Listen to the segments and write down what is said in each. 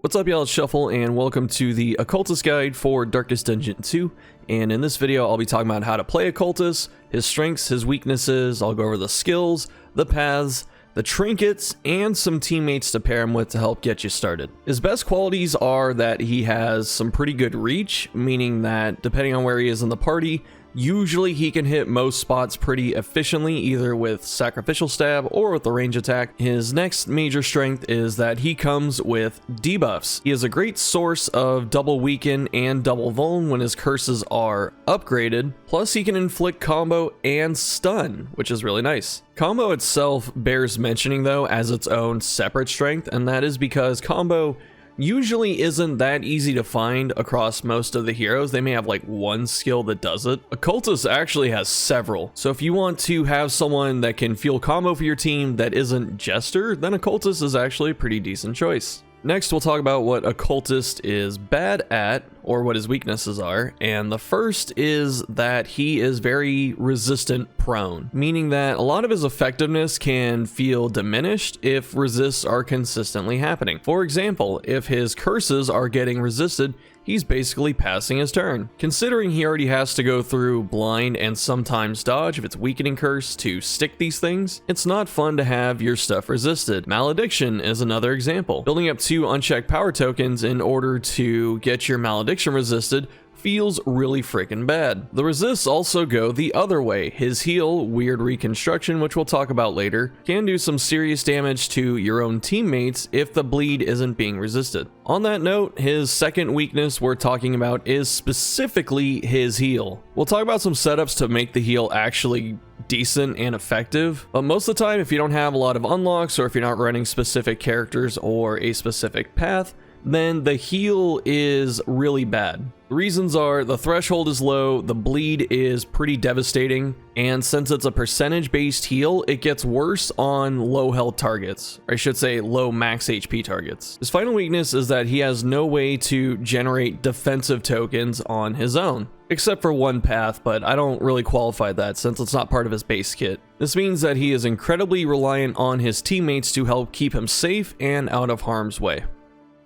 What's up, y'all? It's Shuffle, and welcome to the Occultist guide for Darkest Dungeon 2. And in this video, I'll be talking about how to play Occultist, his strengths, his weaknesses. I'll go over the skills, the paths, the trinkets, and some teammates to pair him with to help get you started. His best qualities are that he has some pretty good reach, meaning that depending on where he is in the party, usually he can hit most spots pretty efficiently, either with sacrificial stab or with the range attack. His next major strength is that he comes with debuffs. He is a great source of double weaken and double vuln when his curses are upgraded. Plus he can inflict combo and stun, which is really nice. Combo itself bears mentioning though as its own separate strength, and that is because combo usually isn't that easy to find across most of the heroes. They may have like one skill that does it. Occultist actually has several. So if you want to have someone that can fuel combo for your team that isn't Jester, then Occultist is actually a pretty decent choice. Next, we'll talk about what Occultist is bad at, or what his weaknesses are, and the first is that he is very resistant prone, meaning that a lot of his effectiveness can feel diminished if resists are consistently happening. For example, if his curses are getting resisted, he's basically passing his turn. Considering he already has to go through blind and sometimes dodge if it's weakening curse to stick these things, it's not fun to have your stuff resisted. Malediction is another example. Building up 2 unchecked power tokens in order to get your malediction resisted feels really freaking bad. The resists also go the other way. His heal, Weird Reconstruction, which we'll talk about later, can do some serious damage to your own teammates if the bleed isn't being resisted. On that note, his second weakness we're talking about is specifically his heal. We'll talk about some setups to make the heal actually decent and effective, but most of the time if you don't have a lot of unlocks or if you're not running specific characters or a specific path, then the heal is really bad. The reasons are the threshold is low, the bleed is pretty devastating, and since it's a percentage-based heal, it gets worse on low health targets, or I should say low max HP targets. His final weakness is that he has no way to generate defensive tokens on his own, except for one path, but I don't really qualify that since it's not part of his base kit. This means that he is incredibly reliant on his teammates to help keep him safe and out of harm's way.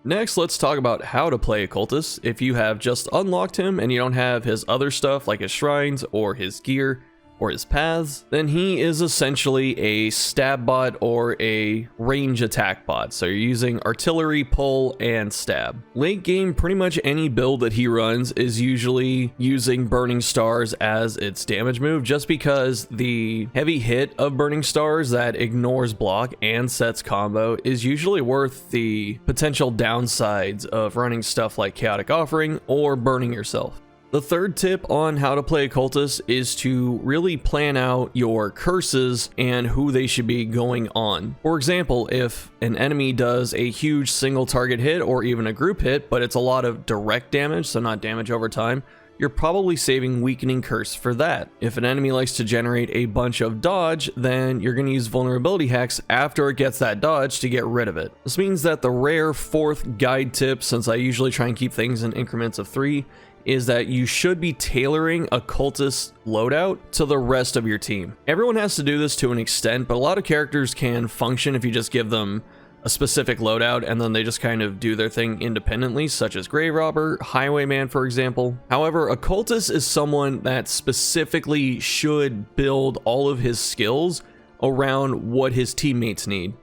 Next, let's talk about how to play Occultist. If you have just unlocked him and you don't have his other stuff like his shrines or his gear or his paths, then he is essentially a stab bot or a range attack bot. So you're using artillery, pull, and stab. Late game, pretty much any build that he runs is usually using Burning Stars as its damage move, just because the heavy hit of Burning Stars that ignores block and sets combo is usually worth the potential downsides of running stuff like Chaotic Offering or burning yourself. The third tip on how to play Occultist is to really plan out your curses and who they should be going on. For example, if an enemy does a huge single target hit or even a group hit, but it's a lot of direct damage, so not damage over time, you're probably saving weakening curse for that. If an enemy likes to generate a bunch of dodge, then you're going to use vulnerability hex after it gets that dodge to get rid of it. This means that the rare fourth guide tip, since I usually try and keep things in increments of 3, is that you should be tailoring Occultist loadout to the rest of your team. Everyone has to do this to an extent, but a lot of characters can function if you just give them a specific loadout and then they just kind of do their thing independently, such as Grave Robber, Highwayman, for example. However, Occultist is someone that specifically should build all of his skills around what his teammates need.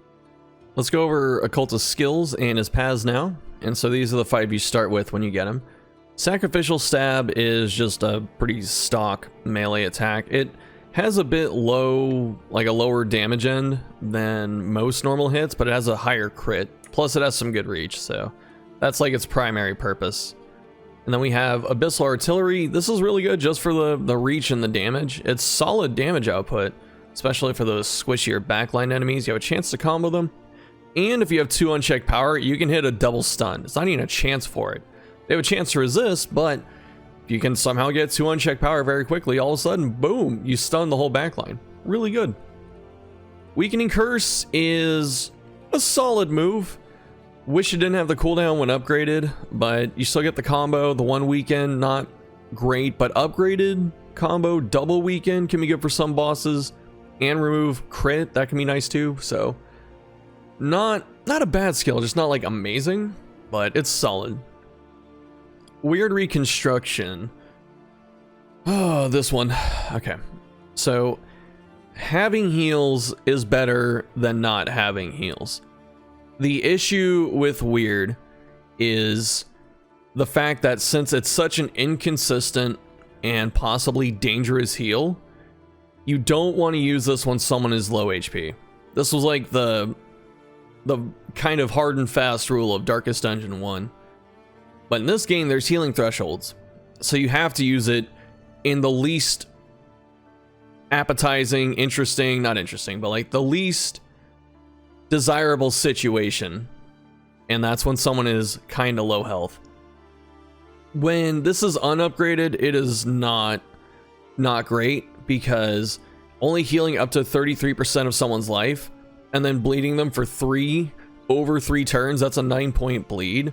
Let's go over Occultist skills and his paths now. And so these are the 5 you start with when you get him. Sacrificial Stab is just a pretty stock melee attack. It has a bit low, like a lower damage end than most normal hits, but it has a higher crit. Plus it has some good reach, so that's like its primary purpose. And then we have Abyssal Artillery. This is really good just for the reach and the damage. It's solid damage output, especially for those squishier backline enemies. You have a chance to combo them. And if you have 2 unchecked power, you can hit a double stun. It's not even a chance for it. They have a chance to resist, but if you can somehow get 2 unchecked power very quickly, all of a sudden, boom, you stun the whole backline. Really good. Weakening Curse is a solid move. Wish it didn't have the cooldown when upgraded, but you still get the combo. The 1 weaken, not great, but upgraded combo, double weaken can be good for some bosses, and remove crit, that can be nice too. So not a bad skill, just not like amazing. but it's solid. Weird reconstruction. Oh, this one. Okay. So having heals is better than not having heals. The issue with weird is the fact that since it's such an inconsistent and possibly dangerous heal, you don't want to use this when someone is low HP. This was like the kind of hard and fast rule of Darkest Dungeon 1. But in this game, there's healing thresholds. So you have to use it in the least appetizing, not interesting, but like the least desirable situation. And that's when someone is kind of low health. When this is unupgraded, it is not great, because only healing up to 33% of someone's life and then bleeding them for over 3 turns, that's a 9-point bleed.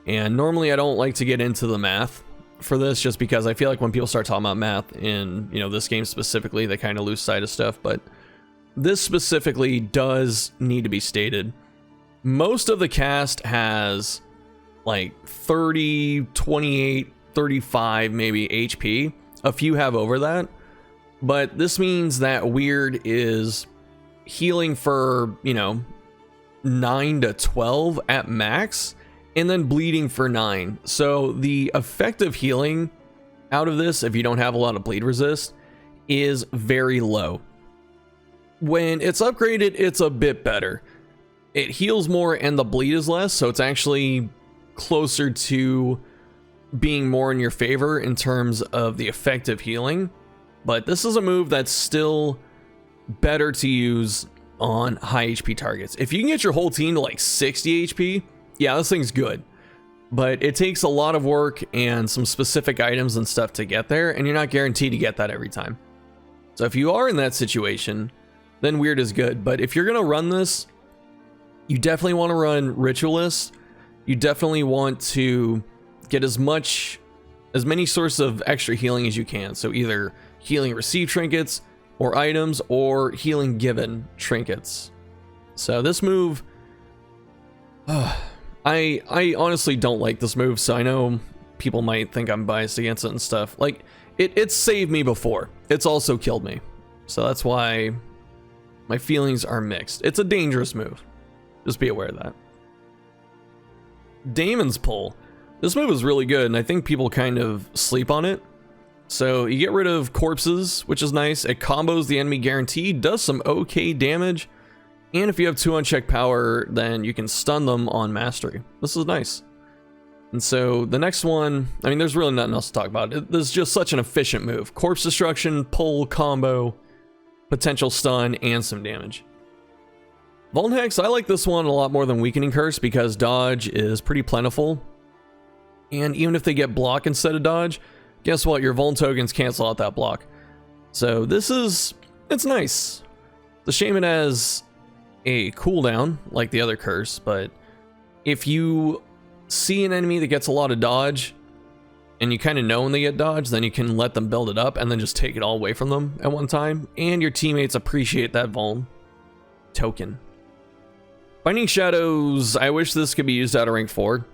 And normally I don't like to get into the math for this, just because I feel like when people start talking about math in, you know, this game specifically, they kind of lose sight of stuff. But this specifically does need to be stated. Most of the cast has like 30, 28, 35 maybe HP. A few have over that. But this means that weird is healing for, you know, 9 to 12 at max, and then bleeding for 9. So the effective healing out of this, if you don't have a lot of bleed resist, is very low. When it's upgraded, it's a bit better. It heals more and the bleed is less, so it's actually closer to being more in your favor in terms of the effective healing. But this is a move that's still better to use on high HP targets. If you can get your whole team to like 60 HP, yeah, this thing's good. But it takes a lot of work and some specific items and stuff to get there, and you're not guaranteed to get that every time. So if you are in that situation, then weird is good. But if you're gonna run this, you definitely want to run Ritualist. You definitely want to get as many sources of extra healing as you can. So either healing received trinkets or items, or healing given trinkets. So this move, I honestly don't like this move, so I know people might think I'm biased against it and stuff. Like, it's saved me before. It's also killed me. So that's why my feelings are mixed. It's a dangerous move. Just be aware of that. Daemon's Pull. This move is really good, and I think people kind of sleep on it. So you get rid of corpses, which is nice. It combos the enemy guaranteed, does some okay damage. And if you have 2 unchecked power, then you can stun them on mastery. This is nice. And so the next one, I mean, there's really nothing else to talk about. This is just such an efficient move. Corpse destruction, pull, combo, potential stun, and some damage. Vuln Hex, I like this one a lot more than Weakening Curse because dodge is pretty plentiful. And even if they get block instead of dodge, guess what? Your Vuln tokens cancel out that block. So it's nice. It's a shame it has a cooldown like the other curse, but if you see an enemy that gets a lot of dodge and you kind of know when they get dodge, then you can let them build it up and then just take it all away from them at one time, and your teammates appreciate that Vuln token. Binding Shadows, I wish this could be used out of rank 4,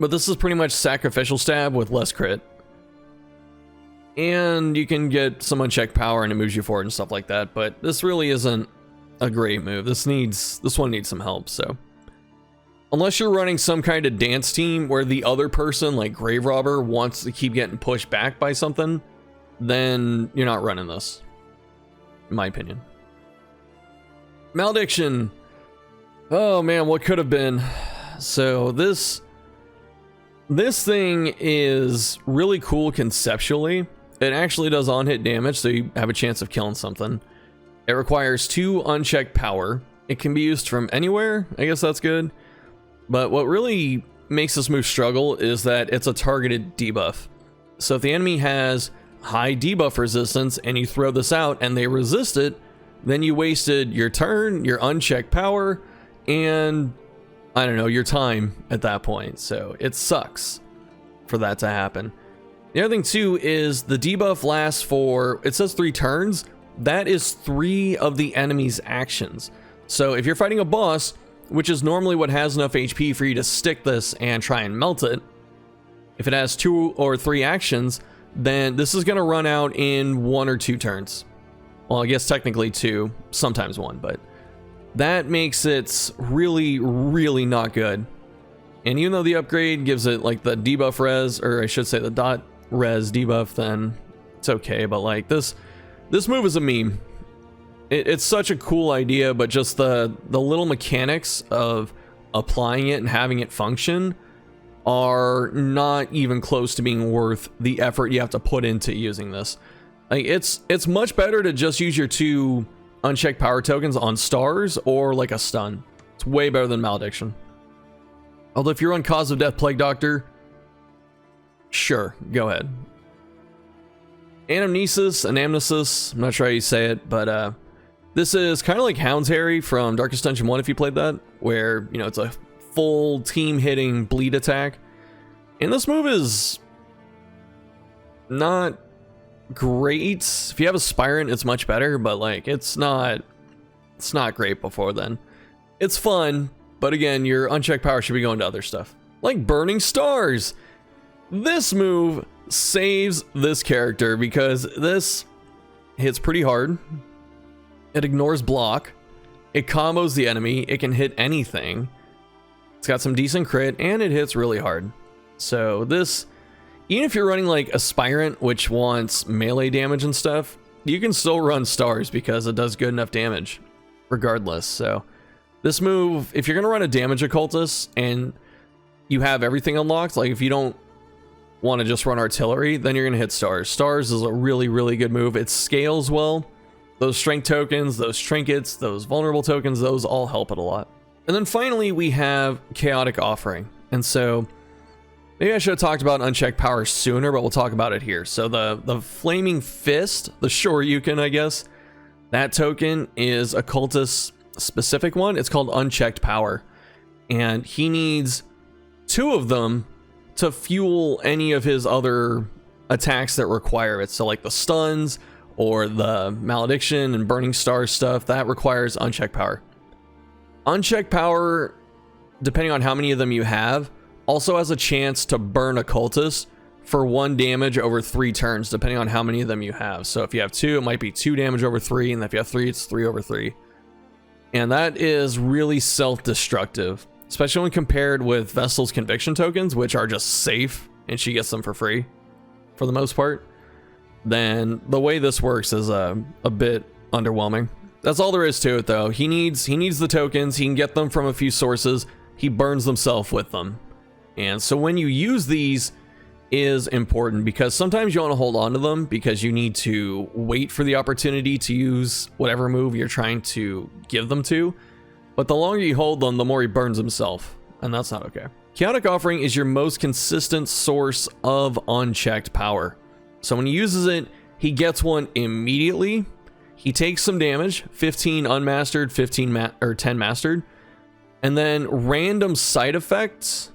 but this is pretty much Sacrificial Stab with less crit. And you can get some unchecked power and it moves you forward and stuff like that, but this really isn't a great move. This one needs some help. So unless you're running some kind of dance team where the other person, like Grave Robber, wants to keep getting pushed back by something, then you're not running this, in my opinion. Malediction. Oh man, what could have been? So this thing is really cool conceptually. It actually does on-hit damage, so you have a chance of killing something. It requires 2 unchecked power. It can be used from anywhere. I guess that's good. But what really makes this move struggle is that it's a targeted debuff. So if the enemy has high debuff resistance and you throw this out and they resist it, then you wasted your turn, your unchecked power, and I don't know, your time at that point. So it sucks for that to happen. The other thing too is the debuff lasts for, it says 3 turns. That is 3 of the enemy's actions. So if you're fighting a boss, which is normally what has enough HP for you to stick this and try and melt it, if it has 2 or 3 actions, then this is going to run out in 1 or 2 turns. Well, I guess technically 2, sometimes 1, but that makes it really, really not good. And even though the upgrade gives it like the debuff res, or I should say the dot res debuff, then it's okay. But like this move is a meme. It's such a cool idea, but just the little mechanics of applying it and having it function are not even close to being worth the effort you have to put into using this. Like it's much better to just use your 2 unchecked power tokens on stars or like a stun. It's way better than malediction. Although if you're on Cause of Death Plague Doctor, sure, go ahead. Anamnesis, I'm not sure how you say it, but this is kind of like Hound's Harry from Darkest Dungeon 1 if you played that, where, you know, it's a full team hitting bleed attack. And this move is not great. If you have a Spirant, it's much better, but like it's not great before then. It's fun, but again, your unchecked power should be going to other stuff. Like Burning Stars. This move saves this character because this hits pretty hard. It ignores block. It combos the enemy. It can hit anything. It's got some decent crit, and it hits really hard. So this, even if you're running like Aspirant, which wants melee damage and stuff, you can still run stars because it does good enough damage regardless. So this move, if you're going to run a damage occultist and you have everything unlocked, like if you don't want to just run artillery, then you're going to hit stars. Stars is a really, really good move. It scales well. Those strength tokens, those trinkets, those vulnerable tokens, those all help it a lot. And then finally, we have Chaotic Offering. And so maybe I should have talked about unchecked power sooner, but we'll talk about it here. So the Flaming Fist, the Shoryuken, I guess, that token is a cultist specific one. It's called Unchecked Power. And he needs 2 of them to fuel any of his other attacks that require it. So like the stuns, or the malediction and burning star stuff, that requires unchecked power. Unchecked power, depending on how many of them you have, also has a chance to burn a cultist for 1 damage over 3 turns, depending on how many of them you have. So if you have 2, it might be 2 damage over 3, and if you have 3, it's 3 over 3. And that is really self-destructive, especially when compared with Vestal's conviction tokens, which are just safe, and she gets them for free, for the most part. Then the way this works is a bit underwhelming. That's all there is to it, though. He needs the tokens. He can get them from a few sources. He burns himself with them. And so when you use these is important, because sometimes you want to hold on to them because you need to wait for the opportunity to use whatever move you're trying to give them to. But the longer you hold them, the more he burns himself, and that's not okay. Chaotic Offering is your most consistent source of unchecked power. So when he uses it, he gets 1 immediately. He takes some damage, 15 unmastered, 10 mastered, and then random side effects,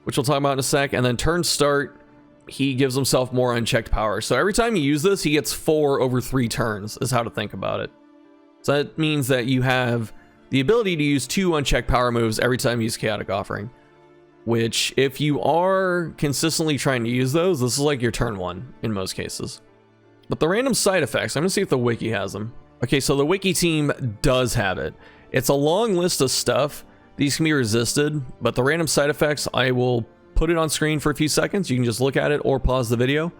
which we'll talk about in a sec, and then turn start, he gives himself more unchecked power. So every time you use this, he gets 4 over 3 turns, is how to think about it. So that means that you have the ability to use 2 unchecked power moves every time you use Chaotic Offering, which if you are consistently trying to use those, this is like your turn 1 in most cases. But the random side effects, I'm gonna see if the wiki has them. Okay, so the wiki team does have it. It's a long list of stuff. These can be resisted, but the random side effects, I will put it on screen for a few seconds. You can just look at it or pause the video.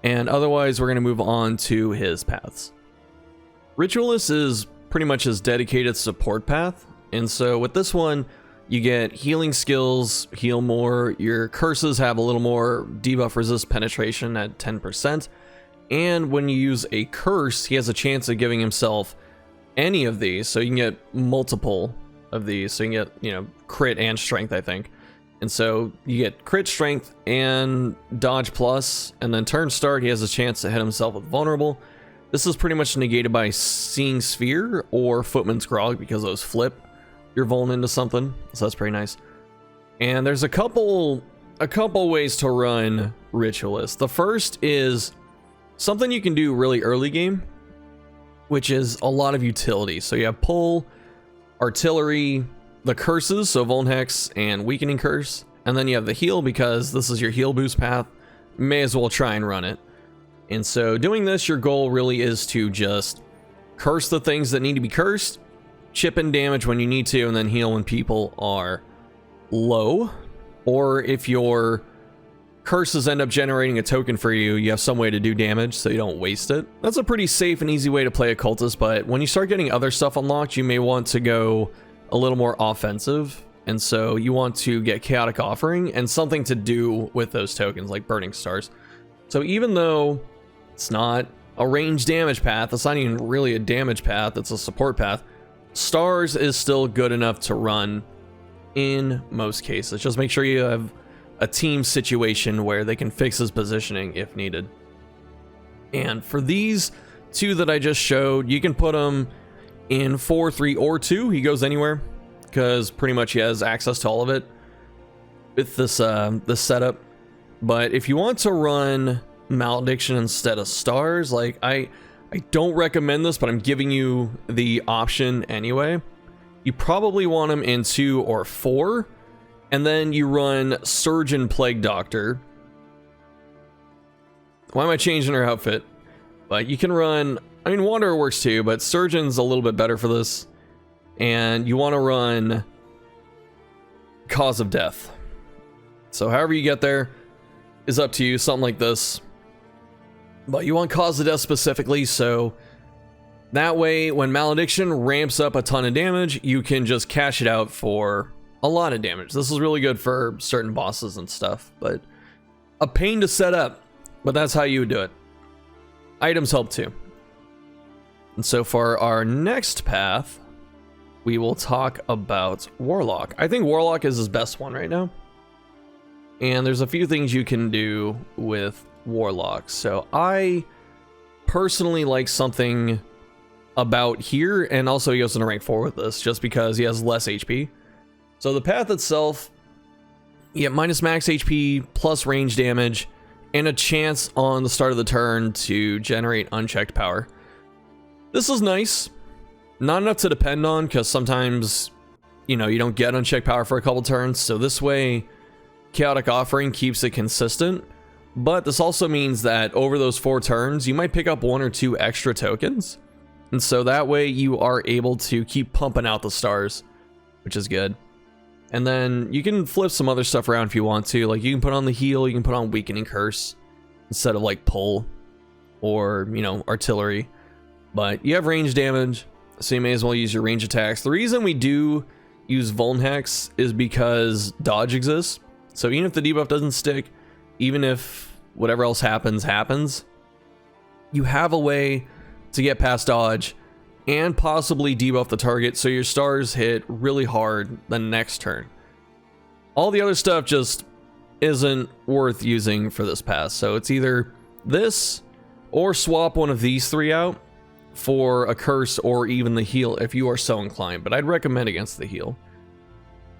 And otherwise, we're gonna move on to his paths. Ritualist is pretty much his dedicated support path. And so with this one, you get healing skills, heal more. Your curses have a little more debuff resist penetration at 10%. And when you use a curse, he has a chance of giving himself any of these. So you can get multiple of these. So you can get, you know, crit and strength, I think. And so you get crit, strength, and dodge plus. And then turn start, he has a chance to hit himself with vulnerable. This is pretty much negated by Seeing Sphere or Footman's Grog, because those flip your vuln into something. So that's pretty nice. And there's a couple ways to run Ritualist. The first is something you can do really early game, which is a lot of utility. So you have pull, artillery, the curses, so Vuln Hex and Weakening Curse, and then you have the heal because this is your heal boost path. May as well try and run it. And so doing this, your goal really is to just curse the things that need to be cursed, chip in damage when you need to, and then heal when people are low. Or if your curses end up generating a token for you, you have some way to do damage so you don't waste it. That's a pretty safe and easy way to play Occultist, but when you start getting other stuff unlocked, you may want to go a little more offensive. And so you want to get Chaotic Offering and something to do with those tokens, like Burning Stars. So even though it's not a range damage path, it's not even really a damage path, it's a support path, Stars is still good enough to run in most cases. Just make sure you have a team situation where they can fix his positioning if needed. And for these two that I just showed, you can put him in 4, 3, or 2. He goes anywhere because pretty much he has access to all of it with this this setup. But if you want to run Malediction instead of Stars, like I don't recommend this, but I'm giving you the option anyway. You probably want him in 2 or 4, and then you run Surgeon Plague Doctor. Why am I changing her outfit? But you can run, I mean, Wanderer works too, but Surgeon's a little bit better for this. And you want to run Cause of Death. So however you get there is up to you, something like this. But you want Cause of Death specifically, so that way when Malediction ramps up a ton of damage, you can just cash it out for a lot of damage. This is really good for certain bosses and stuff, but a pain to set up, but that's how you would do it. Items help too. And so for our next path, we will talk about Warlock. I think Warlock is his best one right now. And there's a few things you can do with Warlock. So I personally like something about here, and also he goes into rank 4 with this, just because he has less HP. So the path itself, you get minus max HP, plus range damage, and a chance on the start of the turn to generate unchecked power. This is nice. Not enough to depend on, because sometimes, you know, you don't get unchecked power for a couple turns. So this way, Chaotic Offering keeps it consistent. But this also means that over those 4 turns, you might pick up 1 or 2 extra tokens. And so that way you are able to keep pumping out the stars, which is good. And then you can flip some other stuff around if you want to. Like you can put on the heal, you can put on Weakening Curse instead of like pull or, you know, artillery. But you have range damage, so you may as well use your range attacks. The reason we do use Vuln Hex is because dodge exists. So even if the debuff doesn't stick, even if whatever else happens, you have a way to get past dodge and possibly debuff the target so your stars hit really hard the next turn. All the other stuff just isn't worth using for this pass. So it's either this or swap one of these 3 out for a curse or even the heal if you are so inclined, but I'd recommend against the heal.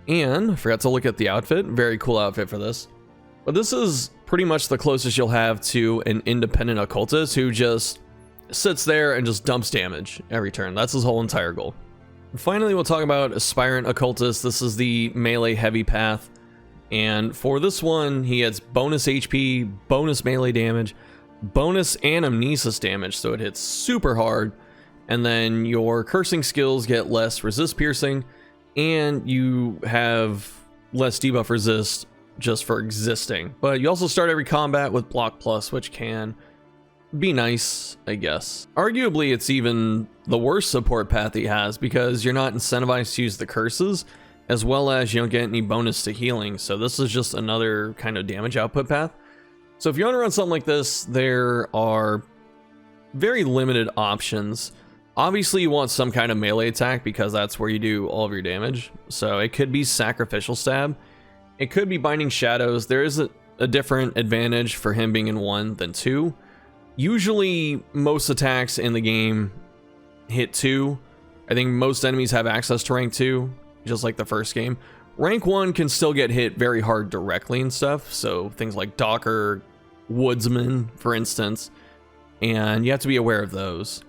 And I forgot to look at the outfit. Very cool outfit for this. But this is pretty much the closest you'll have to an independent occultist who just sits there and just dumps damage every turn. That's his whole entire goal. And finally, we'll talk about Aspirant Occultist. This is the melee heavy path. And for this one, he gets bonus HP, bonus melee damage, bonus anamnesis damage, so it hits super hard. And then your cursing skills get less resist piercing, and you have less debuff resist just for existing. But you also start every combat with block plus, which can be nice, I guess. Arguably, it's even the worst support path he has because you're not incentivized to use the curses, as well as you don't get any bonus to healing. So this is just another kind of damage output path. So if you want to run something like this, there are very limited options. Obviously, you want some kind of melee attack because that's where you do all of your damage. So it could be Sacrificial Stab. It could be Binding Shadows. There is a different advantage for him being in 1 than 2. Usually, most attacks in the game hit 2. I think most enemies have access to rank 2, just like the first game. Rank 1 can still get hit very hard directly and stuff. So things like Docker, Woodsman, for instance. And you have to be aware of those.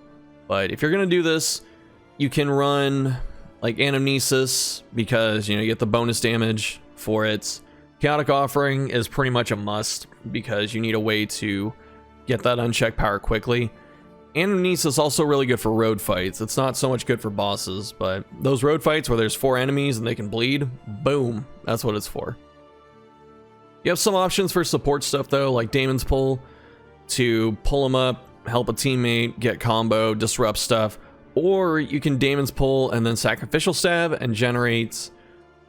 But if you're going to do this, you can run like Anamnesis, because you get the bonus damage for it. Chaotic Offering is pretty much a must because you need a way to get that unchecked power quickly. Anamnesis is also really good for road fights. It's not so much good for bosses, but those road fights where there's 4 enemies and they can bleed, boom, that's what it's for. You have some options for support stuff though, like Daemon's Pull to pull them up, help a teammate, get combo, disrupt stuff, or you can Daemon's Pull and then Sacrificial Stab and generate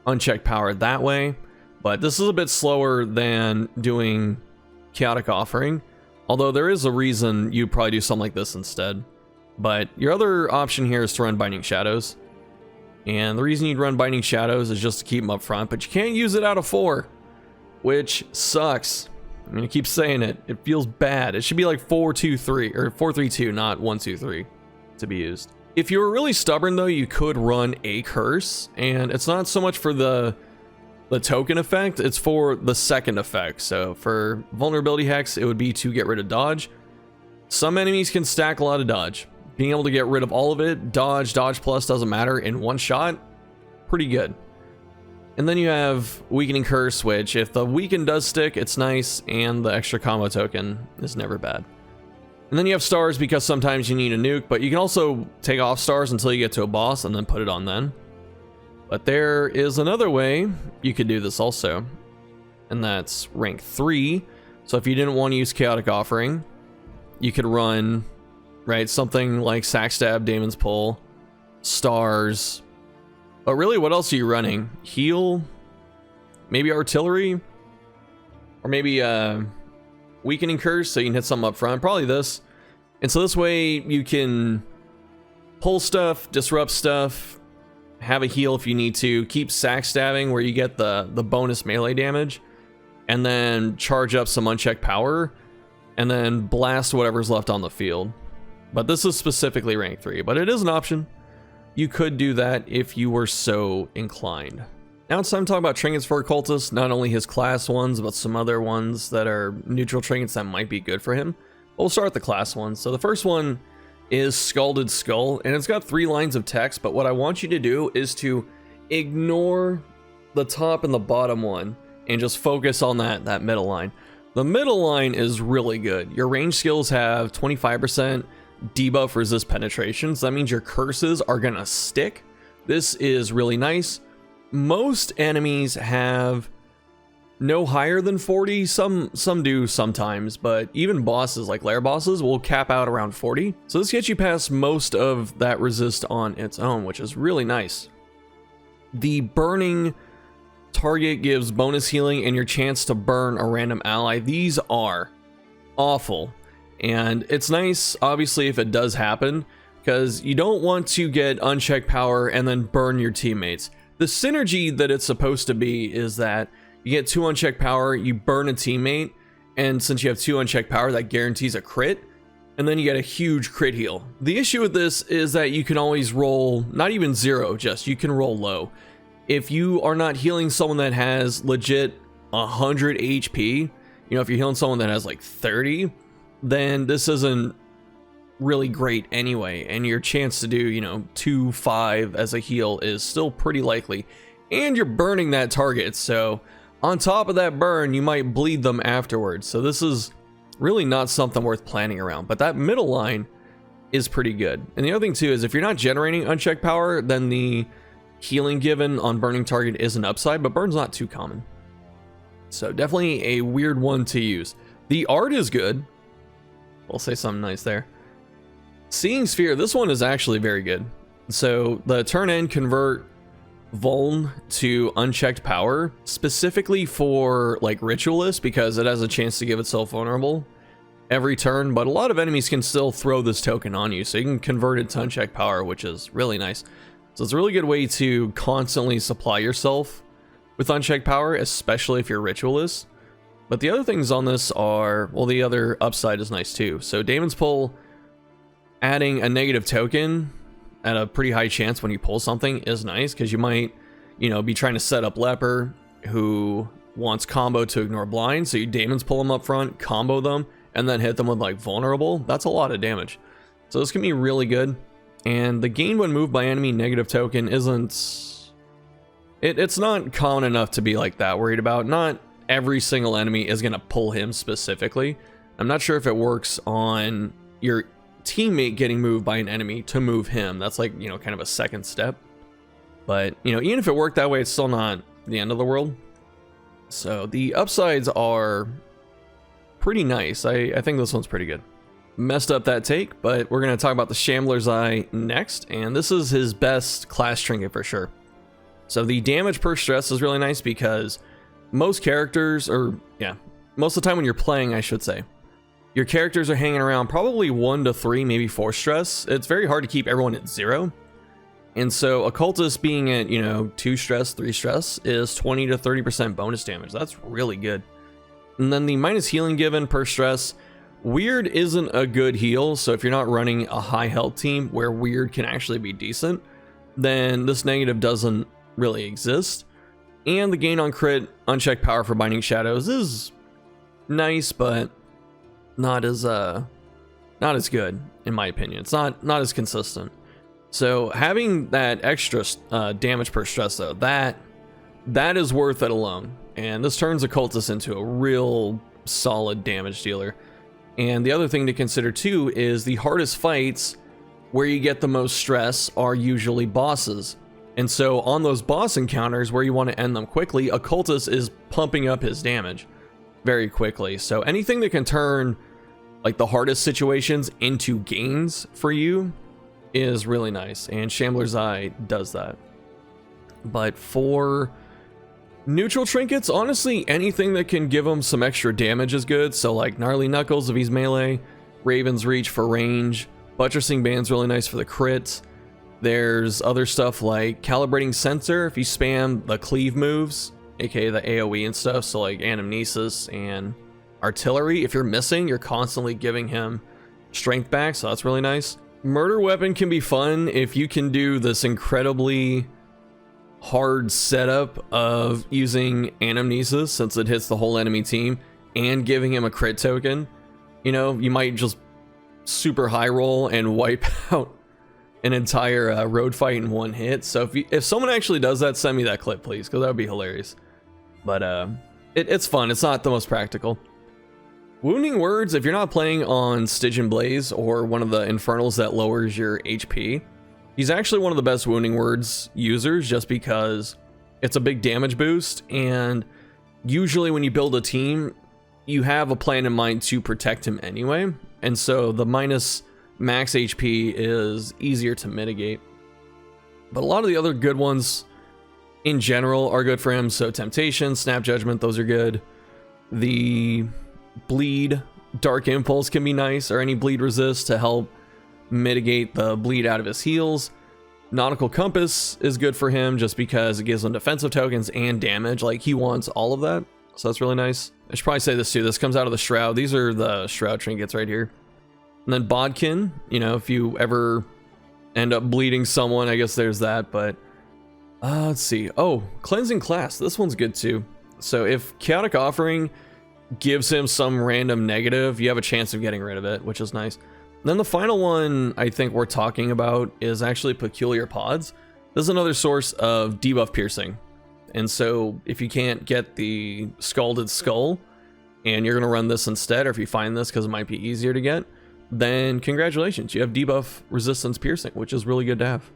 unchecked power that way. But this is a bit slower than doing Chaotic Offering, although there is a reason you'd probably do something like this instead. But your other option here is to run Binding Shadows, and the reason you'd run Binding Shadows is just to keep them up front, but you can't use it out of 4, which sucks. I'm gonna keep saying it. It feels bad. It should be like 4-2-3 or 4-3-2, not 1-2-3 to be used. If you were really stubborn though, you could run a curse, and it's not so much for the token effect, it's for the second effect. So for vulnerability hex, it would be to get rid of dodge. Some enemies can stack a lot of dodge. Being able to get rid of all of it, dodge plus, doesn't matter, in one shot, pretty good. And then you have Weakening Curse, which if the weaken does stick, it's nice, and the extra combo token is never bad. And then you have stars because sometimes you need a nuke, but you can also take off stars until you get to a boss and then put it on then. But there is another way you could do this also, and that's rank 3. So if you didn't want to use Chaotic Offering, you could run, right, something like Sack Stab, Daemon's Pull, stars. But really, what else are you running? Heal, maybe Artillery, or maybe Weakening Curse, so you can hit something up front. Probably this. And so this way you can pull stuff, disrupt stuff, have a heal if you need to, keep sack stabbing where you get the bonus melee damage, and then charge up some unchecked power, and then blast whatever's left on the field. But this is specifically rank 3, but it is an option. You could do that if you were so inclined. Now it's time to talk about trinkets for Occultist, not only his class ones, but some other ones that are neutral trinkets that might be good for him. But we'll start with the class ones. So the first one is Scalded Skull, and it's got 3 lines of text, but what I want you to do is to ignore the top and the bottom one and just focus on that middle line. The middle line is really good. Your range skills have 25% debuff resist penetration, so that means your curses are gonna stick. This is really nice. Most enemies have no higher than 40, some do sometimes, but even bosses like lair bosses will cap out around 40. So this gets you past most of that resist on its own, which is really nice. The burning target gives bonus healing and your chance to burn a random ally. These are awful, and it's nice obviously if it does happen, because you don't want to get unchecked power and then burn your teammates. The synergy that it's supposed to be is that you get 2 unchecked power, you burn a teammate, and since you have 2 unchecked power, that guarantees a crit, and then you get a huge crit heal. The issue with this is that you can always roll, not even 0, just you can roll low. If you are not healing someone that has legit 100 HP, if you're healing someone that has like 30, then this isn't really great anyway, and your chance to do 2-5 as a heal is still pretty likely, and you're burning that target, so on top of that burn you might bleed them afterwards. So this is really not something worth planning around, but that middle line is pretty good. And the other thing too is if you're not generating unchecked power, then the healing given on burning target is an upside, but burn's not too common, so definitely a weird one to use. The art is good, I'll say something nice there. Seeing Sphere, this one is actually very good. So the turn end convert Vuln to unchecked power, specifically for like Ritualist, because it has a chance to give itself vulnerable every turn, but a lot of enemies can still throw this token on you, so you can convert it to unchecked power, which is really nice. So it's a really good way to constantly supply yourself with unchecked power, especially if you're Ritualist. But the other things on this are, well, the other upside is nice too. So Daemon's Pull, adding a negative token at a pretty high chance when you pull something is nice, because you might, be trying to set up Leper who wants combo to ignore blind, so you Daemon's Pull them up front, combo them, and then hit them with like vulnerable. That's a lot of damage. So this can be really good. And the gain when moved by enemy negative token isn't... It's not common enough to be like that worried about. Not every single enemy is going to pull him specifically. I'm not sure if it works on your teammate getting moved by an enemy to move him. That's like, you know, kind of a second step. But, you know, even if it worked that way, it's still not the end of the world. So the upsides are pretty nice. I think this one's pretty good. Messed up that take, but we're going to talk about the Shambler's Eye next. And this is his best class trinket for sure. So the damage per stress is really nice because most characters, or yeah, most of the time when you're playing, I should say, your characters are hanging around probably 1 to 3, maybe 4 stress. It's very hard to keep everyone at 0. And so Occultist being at, you know, 2 stress, 3 stress is 20 to 30% bonus damage. That's really good. And then the minus healing given per stress, Weird isn't a good heal. So if you're not running a high health team where Weird can actually be decent, then this negative doesn't really exist. And the gain on crit, unchecked power for Binding Shadows is nice, but not as good in my opinion. It's not as consistent. So having that extra damage per stress though, that is worth it alone. And this turns Occultist into a real solid damage dealer. And the other thing to consider too is the hardest fights where you get the most stress are usually bosses. And so on those boss encounters where you want to end them quickly, Occultist is pumping up his damage very quickly. So anything that can turn like the hardest situations into gains for you is really nice. And Shambler's Eye does that. But for neutral trinkets, honestly, anything that can give him some extra damage is good. So like Gnarly Knuckles if he's melee, Raven's Reach for range, Buttressing Band's really nice for the crit. There's other stuff like Calibrating Sensor if you spam the cleave moves, aka the AoE and stuff. So like Anamnesis and Artillery, if you're missing, you're constantly giving him strength back, so that's really nice. Murder Weapon can be fun if you can do this incredibly hard setup of using Anamnesis since it hits the whole enemy team and giving him a crit token. You know, you might just super high roll and wipe out an entire road fight in one hit. So if someone actually does that, send me that clip please, because that would be hilarious. But it's fun. It's not the most practical. Wounding Words, if you're not playing on Stygian Blaze or one of the Infernals that lowers your HP, he's actually one of the best Wounding Words users just because it's a big damage boost, and usually when you build a team, you have a plan in mind to protect him anyway, and so the minus max HP is easier to mitigate. But a lot of the other good ones in general are good for him, so Temptation, Snap Judgment, those are good. The Bleed, Dark Impulse can be nice, or any bleed resist to help mitigate the bleed out of his heals. Nautical Compass is good for him just because it gives him defensive tokens and damage. Like, he wants all of that, so that's really nice. I should probably say this too, this comes out of the Shroud. These are the Shroud trinkets right here. And then Bodkin, you know, if you ever end up bleeding someone, I guess there's that. But let's see. Oh, Cleansing Class, this one's good too. So if Chaotic Offering gives him some random negative, you have a chance of getting rid of it, which is nice. Then the final one I think we're talking about is actually Peculiar Pods. This is another source of debuff piercing. And so if you can't get the Scalded Skull and you're going to run this instead, or if you find this because it might be easier to get, then congratulations, you have debuff resistance piercing, which is really good to have.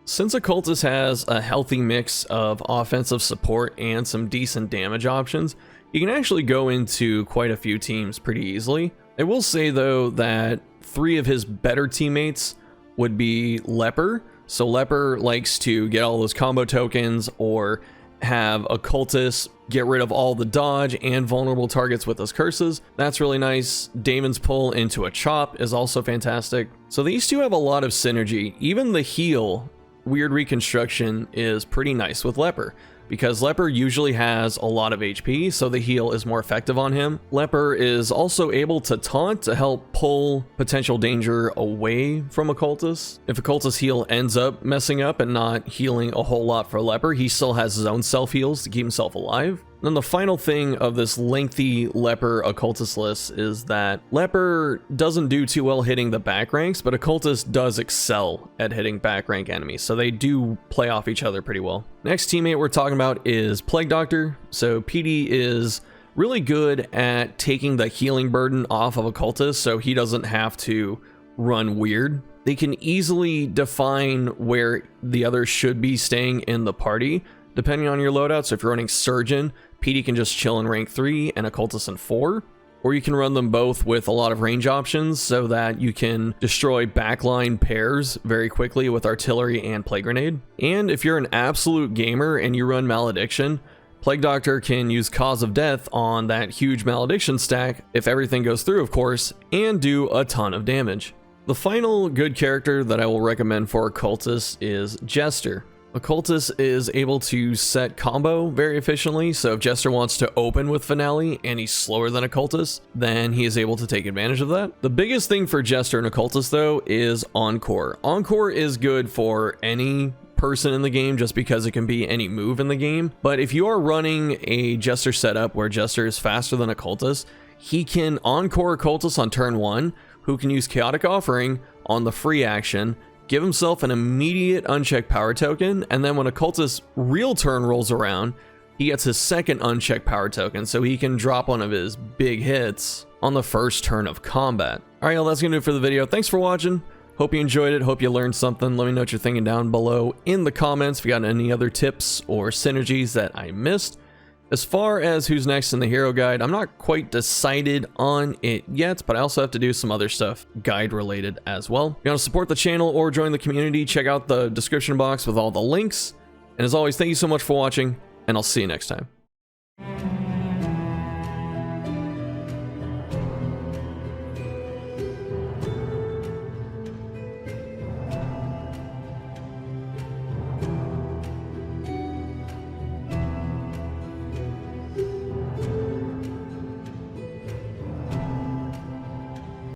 Since Occultist has a healthy mix of offensive support and some decent damage options, you can actually go into quite a few teams pretty easily. I will say though that 3 of his better teammates would be Leper. So Leper likes to get all those combo tokens or have Occultist get rid of all the dodge and vulnerable targets with his curses. That's really nice. Damon's pull into a chop is also fantastic. So these two have a lot of synergy. Even the heal, Weird Reconstruction, is pretty nice with Leper, because Leper usually has a lot of HP, so the heal is more effective on him. Leper is also able to taunt to help pull potential danger away from Occultist. If Occultist heal ends up messing up and not healing a whole lot for Leper, he still has his own self heals to keep himself alive. Then the final thing of this lengthy Leper Occultist list is that Leper doesn't do too well hitting the back ranks, but Occultist does excel at hitting back rank enemies, so they do play off each other pretty well. Next teammate we're talking about is Plague Doctor. So PD is really good at taking the healing burden off of Occultist, so he doesn't have to run weird. They can easily define where the others should be staying in the party, depending on your loadout. So if you're running Surgeon, PD can just chill in rank 3 and Occultist in 4. Or you can run them both with a lot of range options so that you can destroy backline pairs very quickly with Artillery and Plague Grenade. And if you're an absolute gamer and you run Malediction, Plague Doctor can use Cause of Death on that huge Malediction stack, if everything goes through of course, and do a ton of damage. The final good character that I will recommend for Occultist is Jester. Occultist is able to set combo very efficiently, so if Jester wants to open with Finale and he's slower than Occultist, then he is able to take advantage of that. The biggest thing for Jester and Occultist though is Encore. Encore is good for any person in the game just because it can be any move in the game, but if you are running a Jester setup where Jester is faster than Occultist, he can Encore Occultist on turn 1, who can use Chaotic Offering on the free action, give himself an immediate unchecked power token, and then when Occultist's real turn rolls around, he gets his second unchecked power token, so he can drop one of his big hits on the first turn of combat. Alright, y'all, that's gonna do it for the video. Thanks for watching. Hope you enjoyed it. Hope you learned something. Let me know what you're thinking down below in the comments if you got any other tips or synergies that I missed. As far as who's next in the hero guide, I'm not quite decided on it yet, but I also have to do some other stuff guide related as well. If you want to support the channel or join the community, check out the description box with all the links. And as always, thank you so much for watching, and I'll see you next time.